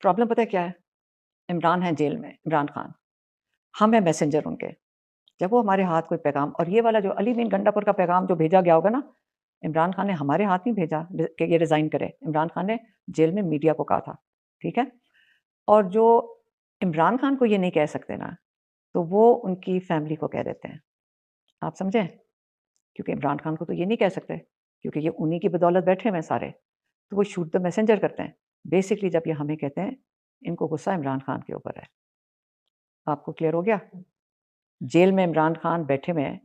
Problem پتہ ہے کیا ہے؟ عمران ہیں جیل میں، عمران خان، ہم ہیں میسنجر ان کے۔ جب وہ ہمارے ہاتھ کوئی پیغام، اور یہ والا جو علی مین گنڈا پور کا پیغام جو بھیجا گیا ہوگا نا، عمران خان نے ہمارے ہاتھ نہیں بھیجا کہ یہ ریزائن کرے، عمران خان نے جیل میں میڈیا کو کہا تھا، ٹھیک ہے؟ اور جو عمران خان کو یہ نہیں کہہ سکتے نا، تو وہ ان کی فیملی کو کہہ دیتے ہیں، آپ سمجھیں؟ کیونکہ عمران خان کو تو یہ نہیں کہہ سکتے، کیونکہ یہ انہی کی بدولت بیٹھے ہوئے ہیں سارے، تو وہ شوٹ دا میسنجر کرتے ہیں۔ بیسکلی جب یہ ہمیں کہتے ہیں، ان کو غصہ عمران خان کے اوپر ہے۔ آپ کو کلیئر ہو گیا؟ جیل میں عمران خان بیٹھے ہوئے ہیں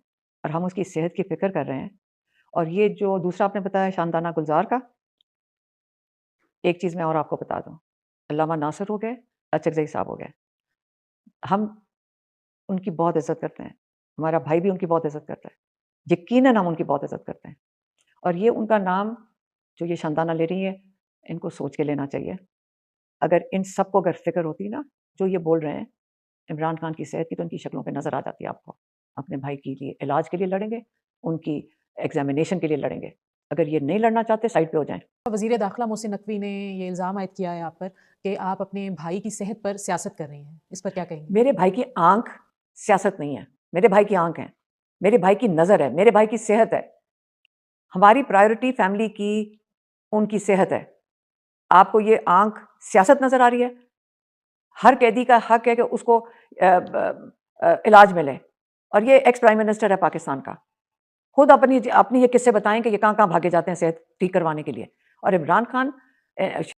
اور ہم اس کی صحت کی فکر کر رہے ہیں، اور یہ جو دوسرا آپ نے بتایا شاندانہ گلزار کا، ایک چیز میں اور آپ کو بتا دوں، علامہ ناصر ہو گئے، اچکزئی صاحب ہو گئے، ہم ان کی بہت عزت کرتے ہیں، ہمارا بھائی بھی ان کی بہت عزت کرتا ہے، یقیناً ہم ان کی بہت عزت کرتے ہیں، اور یہ ان کا نام جو یہ شاندانہ لے رہی ہے، ان کو سوچ کے لینا چاہیے۔ اگر ان سب کو اگر فکر ہوتی نا جو یہ بول رہے ہیں عمران خان کی صحت کی، تو ان کی شکلوں پہ نظر آ جاتی ہے آپ کو۔ اپنے بھائی کے لیے علاج کے لیے لڑیں گے، ان کی ایگزامینیشن کے لیے لڑیں گے، اگر یہ نہیں لڑنا چاہتے سائڈ پہ ہو جائیں۔ وزیر داخلہ محسن نقوی نے یہ الزام عائد کیا ہے آپ پر کہ آپ اپنے بھائی کی صحت پر سیاست کر رہی ہیں، اس پر کیا کہیں گے؟ میرے بھائی کی آنکھ سیاست نہیں ہے، میرے بھائی کی آنکھ ہے، میرے بھائی کی نظر ہے، میرے بھائی کی صحت ہے۔ ہماری پرائیورٹی فیملی کی ان کی صحت ہے۔ آپ کو یہ آنکھ سیاست نظر آ رہی ہے؟ ہر قیدی کا حق ہے کہ اس کو علاج ملے، اور یہ ایکس پرائم منسٹر ہے پاکستان کا، خود اپنی یہ قصے بتائیں کہ یہ کہاں کہاں بھاگے جاتے ہیں صحت ٹھیک کروانے کے لیے، اور عمران خان